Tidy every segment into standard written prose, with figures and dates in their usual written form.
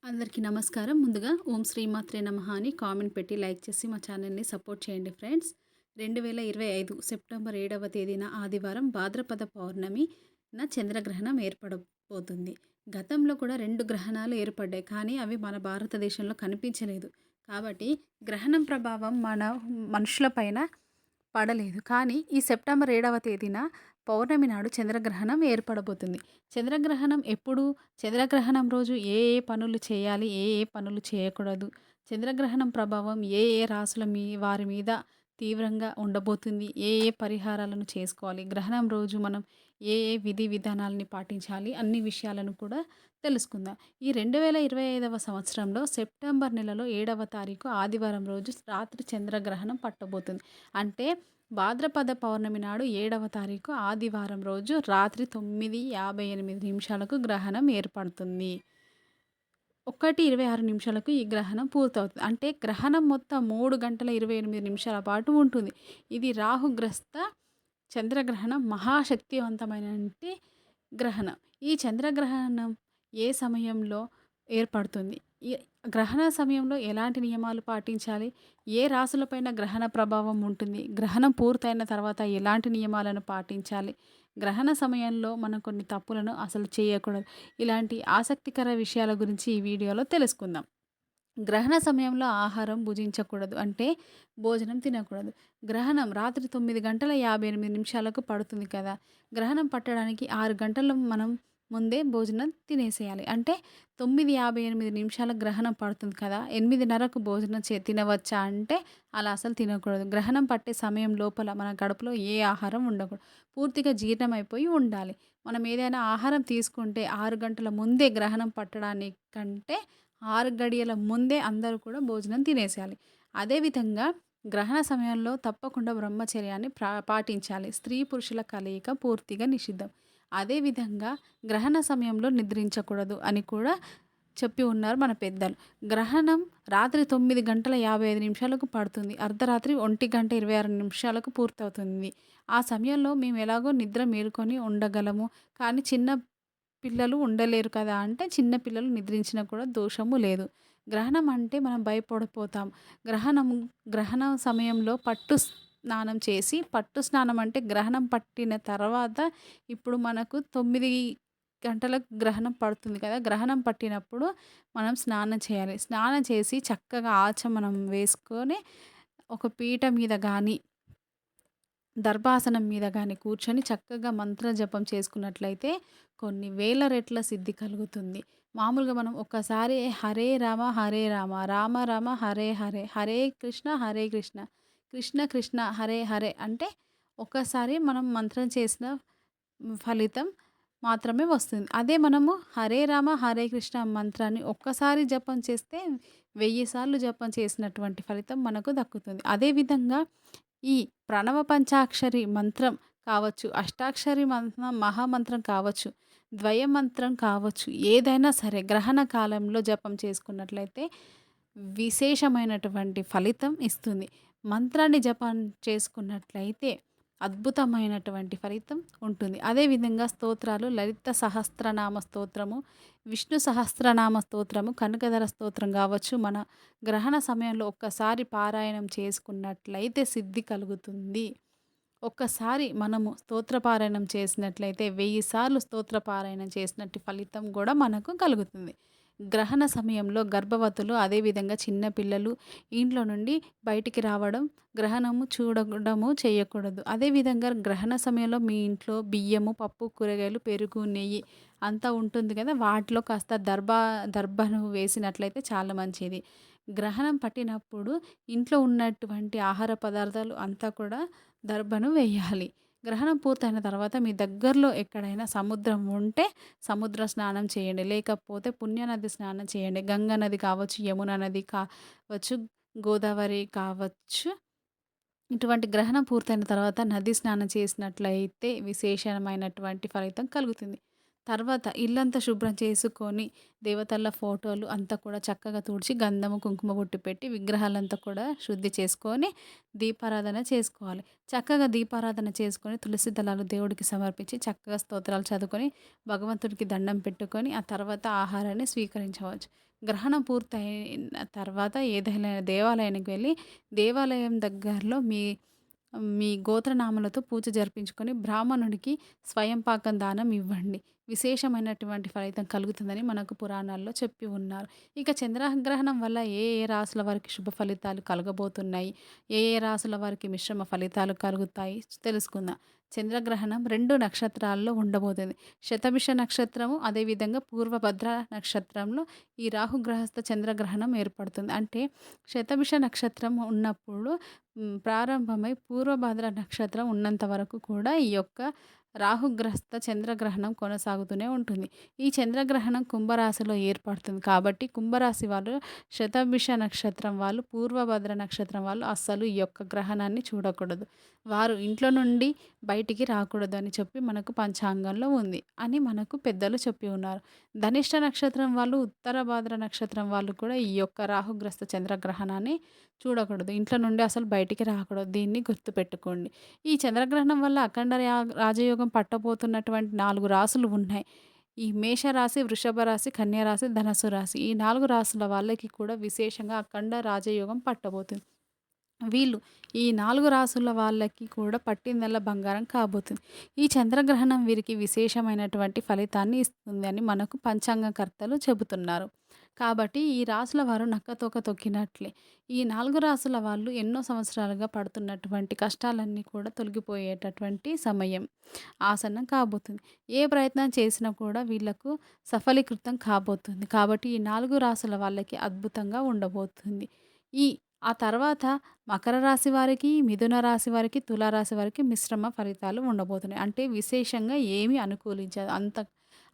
అందరికీ నమస్కారం. ముందుగా ఓం శ్రీమాత్రే నమః అని కామెంట్ పెట్టి లైక్ చేసి మా ఛానల్‌ని సపోర్ట్ చేయండి ఫ్రెండ్స్. 2025 సెప్టెంబర్ 7వ తేదీన ఆదివారం భాద్రపద పౌర్ణమిన చంద్రగ్రహణం ఏర్పడబోతుంది. గతంలో కూడా 2 గ్రహణాలు ఏర్పడ్డాయి. కానీ అవి మన భారతదేశంలో కనిపించలేదు. కాబట్టి గ్రహణం ప్రభావం మన మనుషులపైన పడలేదు. కానీ ఈ సెప్టెంబర్ 7వ తేదీన పౌర్ణమి నాడు చంద్రగ్రహణం ఏర్పడబోతుంది. చంద్రగ్రహణం ఎప్పుడు? చంద్రగ్రహణం రోజు ఏ ఏ పనులు చేయాలి? ఏ ఏ పనులు చేయకూడదు? చంద్రగ్రహణం ప్రభావం ఏ ఏ రాశుల వారి మీద తీవ్రంగా ఉండబోతుంది? ఏ ఏ పరిహారాలను చేసుకోవాలి? గ్రహణం రోజు మనం ఏ ఏ విధి విధానాలని పాటించాలి? అన్ని విషయాలను కూడా తెలుసుకుందాం. ఈ 2025వ సంవత్సరంలో సెప్టెంబర్ నెలలో 7వ తారీఖు ఆదివారం రోజు రాత్రి చంద్రగ్రహణం పట్టబోతుంది. అంటే భాద్రపద పౌర్ణమి నాడు 7వ తారీఖు ఆదివారం రోజు రాత్రి 9:58 గ్రహణం ఏర్పడుతుంది. 1:26 ఈ గ్రహణం పూర్తవుతుంది. అంటే గ్రహణం మొత్తం 3 గంటల 28 నిమిషాల పాటు ఉంటుంది. ఇది రాహుగ్రస్త చంద్రగ్రహణం, మహాశక్తివంతమైనటువంటి గ్రహణం. ఈ చంద్రగ్రహణం ఏ సమయంలో ఏర్పడుతుంది? ఈ గ్రహణ సమయంలో ఎలాంటి నియమాలు పాటించాలి? ఏ రాశులపైన గ్రహణ ప్రభావం ఉంటుంది? గ్రహణం పూర్తయిన తర్వాత ఎలాంటి నియమాలను పాటించాలి? గ్రహణ సమయంలో మనం కొన్ని తప్పులను అసలు చేయకూడదు. ఇలాంటి ఆసక్తికర విషయాల గురించి ఈ వీడియోలో తెలుసుకుందాం. గ్రహణ సమయంలో ఆహారం భుజించకూడదు. అంటే భోజనం తినకూడదు. గ్రహణం రాత్రి 9 గంటల 58 నిమిషాలకు పడుతుంది కదా! గ్రహణం పట్టడానికి 6 గంటలు మనం ముందే భోజనం తినేసేయాలి. అంటే 9:58 నిమిషాల గ్రహణం పడుతుంది కదా! 8:30కు భోజనం తినవచ్చా అంటే అలా అసలు తినకూడదు. గ్రహణం పట్టే సమయం లోపల మన కడుపులో ఏ ఆహారం ఉండకూడదు. పూర్తిగా జీర్ణమైపోయి ఉండాలి. మనం ఏదైనా ఆహారం తీసుకుంటే 6 గంటల ముందే గ్రహణం పట్టడానికంటే 6 గడియల ముందే అందరూ కూడా భోజనం తినేసేయాలి. అదేవిధంగా గ్రహణ సమయంలో తప్పకుండా బ్రహ్మచర్యాన్ని పాటించాలి. స్త్రీ పురుషుల కలయిక పూర్తిగా నిషిద్ధం. అదేవిధంగా గ్రహణ సమయంలో నిద్రించకూడదు అని కూడా చెప్పి ఉన్నారు మన పెద్దలు. గ్రహణం రాత్రి 9 గంటల 55 నిమిషాలకు పడుతుంది. అర్ధరాత్రి 1:26 పూర్తవుతుంది. ఆ సమయంలో మేము ఎలాగో నిద్ర మేలుకొని ఉండగలము. కానీ చిన్న పిల్లలు ఉండలేరు కదా! అంటే చిన్న పిల్లలు నిద్రించినా కూడా దోషము లేదు. గ్రహణం అంటే మనం భయపడిపోతాం. గ్రహణం సమయంలో పట్టు స్నానం చేసి, పట్టు స్నానం అంటే గ్రహణం పట్టిన తర్వాత ఇప్పుడు మనకు 9 గంటలకు గ్రహణం పడుతుంది కదా! గ్రహణం పట్టినప్పుడు మనం స్నానం చేయాలి. స్నానం చేసి చక్కగా ఆచమనం వేసుకొని ఒక పీట మీద గానీ, దర్భాసనం మీద గానీ కూర్చొని చక్కగా మంత్ర జపం చేసుకున్నట్లయితే కొన్ని వేల రెట్ల సిద్ధి కలుగుతుంది. మామూలుగా మనం ఒక్కసారి హరే రామ హరే రామ, రామ రామ హరే హరే, హరే కృష్ణ హరే కృష్ణ, కృష్ణ కృష్ణ హరే హరే అంటే ఒక్కసారి మనం మంత్రం చేసిన ఫలితం మాత్రమే వస్తుంది. అదే మనము హరే రామ హరే కృష్ణ మంత్రాన్ని ఒక్కసారి జపం చేస్తే 1000 సార్లు జపం చేసినటువంటి ఫలితం మనకు దక్కుతుంది. అదేవిధంగా ఈ ప్రణవ పంచాక్షరి మంత్రం కావచ్చు, అష్టాక్షరి మంత్రం మహామంత్రం కావచ్చు, ద్వయ మంత్రం కావచ్చు, ఏదైనా సరే గ్రహణ కాలంలో జపం చేసుకున్నట్లయితే విశేషమైనటువంటి ఫలితం ఇస్తుంది. మంత్రాన్ని జపం చేసుకున్నట్లయితే అద్భుతమైనటువంటి ఫలితం ఉంటుంది. అదేవిధంగా స్తోత్రాలు లలిత సహస్రనామ స్తోత్రము, విష్ణు సహస్రనామ స్తోత్రము, కనకధర స్తోత్రం కావచ్చు, మన గ్రహణ సమయంలో ఒక్కసారి పారాయణం చేసుకున్నట్లయితే సిద్ధి కలుగుతుంది. ఒక్కసారి మనము స్తోత్రపారాయణం చేసినట్లయితే 1000 సార్లు స్తోత్రపారాయణం చేసినట్టు ఫలితం కూడా మనకు కలుగుతుంది. గ్రహణ సమయంలో గర్భవతులు, అదేవిధంగా చిన్న పిల్లలు ఇంట్లో నుండి బయటికి రావడం, గ్రహణము చూడడము చేయకూడదు. అదేవిధంగా గ్రహణ సమయంలో మీ ఇంట్లో బియ్యము, పప్పు, కూరగాయలు, పెరుగు, నెయ్యి అంతా ఉంటుంది కదా! వాటిలో కాస్త దర్భను వేసినట్లయితే చాలా మంచిది. గ్రహణం పట్టినప్పుడు ఇంట్లో ఉన్నటువంటి ఆహార పదార్థాలు అంతా కూడా దర్భను వేయాలి. గ్రహణం పూర్తయిన తర్వాత మీ దగ్గరలో ఎక్కడైనా సముద్రం ఉంటే సముద్ర స్నానం చేయండి. లేకపోతే పుణ్యనది స్నానం చేయండి. గంగా నది కావచ్చు, యమున నది కావచ్చు, గోదావరి కావచ్చు. ఇటువంటి గ్రహణం పూర్తయిన తర్వాత నది స్నానం చేసినట్లయితే విశేషమైనటువంటి ఫలితం కలుగుతుంది. తర్వాత ఇల్లంతా శుభ్రం చేసుకొని, దేవతల ఫోటోలు అంతా కూడా చక్కగా తుడిచి, గంధము, కుంకుమ బొట్టు పెట్టి, విగ్రహాలంతా కూడా శుద్ధి చేసుకొని, దీపారాధన చేసుకోవాలి. చక్కగా దీపారాధన చేసుకొని, తులసి దళాలు దేవుడికి సమర్పించి, చక్కగా స్తోత్రాలు చదువుకొని, భగవంతుడికి దండం పెట్టుకొని, ఆ తర్వాత ఆహారాన్ని స్వీకరించవచ్చు. గ్రహణం పూర్తయిన తర్వాత ఏదైనా దేవాలయానికి వెళ్ళి, దేవాలయం దగ్గరలో మీ మీ గోత్రనామాలతో పూజ జరిపించుకొని బ్రాహ్మణుడికి స్వయం పాకం దానం ఇవ్వండి. విశేషమైనటువంటి ఫలితం కలుగుతుందని మనకు పురాణాల్లో చెప్పి ఉన్నారు. ఇక చంద్రగ్రహణం వల్ల ఏ ఏ రాసుల వారికి శుభ ఫలితాలు కలగబోతున్నాయి, ఏ ఏ రాసుల వారికి మిశ్రమ ఫలితాలు కలుగుతాయి తెలుసుకుందాం. చంద్రగ్రహణం 2 నక్షత్రాల్లో ఉండబోతుంది. శతభిష నక్షత్రము, అదేవిధంగా పూర్వభద్ర నక్షత్రంలో ఈ రాహుగ్రహస్థ చంద్రగ్రహణం ఏర్పడుతుంది. అంటే శతభిష నక్షత్రం ఉన్నప్పుడు ప్రారంభమై పూర్వభద్ర నక్షత్రం ఉన్నంత వరకు కూడా ఈ యొక్క రాహుగ్రస్త చంద్రగ్రహణం కొనసాగుతూనే ఉంటుంది. ఈ చంద్రగ్రహణం కుంభరాశిలో ఏర్పడుతుంది కాబట్టి కుంభరాశి వాళ్ళు, శతభిష నక్షత్రం వాళ్ళు, పూర్వభద్ర నక్షత్రం వాళ్ళు అస్సలు ఈ యొక్క గ్రహణాన్ని చూడకూడదు. వారు ఇంట్లో నుండి బయటికి రాకూడదు అని చెప్పి మనకు పంచాంగంలో ఉంది అని మనకు పెద్దలు చెప్పి ఉన్నారు. ధనిష్ట నక్షత్రం వాళ్ళు, ఉత్తర భాద్ర నక్షత్రం వాళ్ళు కూడా ఈ యొక్క రాహుగ్రస్త చంద్రగ్రహణాన్ని చూడకూడదు. ఇంట్లో నుండి అసలు బయటికి రాకూడదు. దీన్ని గుర్తుపెట్టుకోండి. ఈ చంద్రగ్రహణం వల్ల అఖండ రాజయోగం పట్టబోతున్నటువంటి 4 రాసులు ఉన్నాయి. ఈ మేషరాశి, వృషభ రాశి, కన్యా రాశి, ధనస్సు రాశి. ఈ 4 రాసుల వాళ్ళకి కూడా విశేషంగా అఖండ రాజయోగం పట్టబోతుంది. వీళ్ళు ఈ 4 రాసుల వాళ్ళకి కూడా పట్టిందల్లా బంగారం కాబోతుంది. ఈ చంద్రగ్రహణం వీరికి విశేషమైనటువంటి ఫలితాన్ని ఇస్తుంది అని మనకు పంచాంగకర్తలు చెబుతున్నారు. కాబట్టి ఈ రాసుల వారు నక్కతోక తొక్కినట్లే. ఈ 4 రాసుల వాళ్ళు ఎన్నో సంవత్సరాలుగా పడుతున్నటువంటి కష్టాలన్నీ కూడా తొలగిపోయేటటువంటి సమయం ఆసన్నం కాబోతుంది. ఏ ప్రయత్నం చేసినా కూడా వీళ్ళకు సఫలీకృతం కాబోతుంది. కాబట్టి ఈ 4 రాసుల వాళ్ళకి అద్భుతంగా ఉండబోతుంది. ఆ తర్వాత మకర రాశి వారికి, మిథున రాశి వారికి, తులారాశి వారికి మిశ్రమ ఫలితాలు ఉండబోతున్నాయి. అంటే విశేషంగా ఏమీ అనుకూలించదు.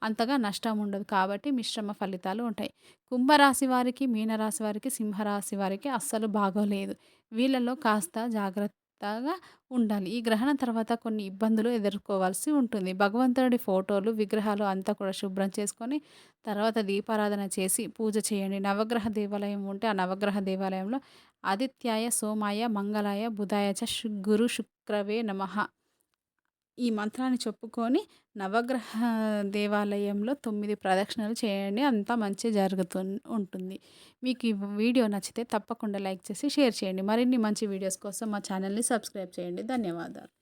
అంతగా నష్టం ఉండదు. కాబట్టి మిశ్రమ ఫలితాలు ఉంటాయి. కుంభరాశి వారికి, మీనరాశి వారికి, సింహరాశి వారికి అస్సలు బాగోలేదు. వీళ్ళలో కాస్త జాగ్రత్తగా ఉండాలి. ఈ గ్రహణం తర్వాత కొన్ని ఇబ్బందులు ఎదుర్కోవాల్సి ఉంటుంది. భగవంతుడి ఫోటోలు, విగ్రహాలు అంతా కూడా శుభ్రం చేసుకొని, తర్వాత దీపారాధన చేసి పూజ చేయండి. నవగ్రహ దేవాలయం ఉంటే ఆ నవగ్రహ దేవాలయంలో ఆదిత్యాయ, సోమాయ, మంగళాయ, బుధాయ చ గురు శుక్రవే నమః ఈ మంత్రాన్ని చెప్పుకొని నవగ్రహ దేవాలయంలో 9 ప్రదక్షిణలు చేయండి. అంతా మంచి ఉంటుంది. మీకు ఈ వీడియో నచ్చితే తప్పకుండా లైక్ చేసి షేర్ చేయండి. మరిన్ని మంచి వీడియోస్ కోసం మా ఛానల్ని సబ్స్క్రైబ్ చేయండి. ధన్యవాదాలు.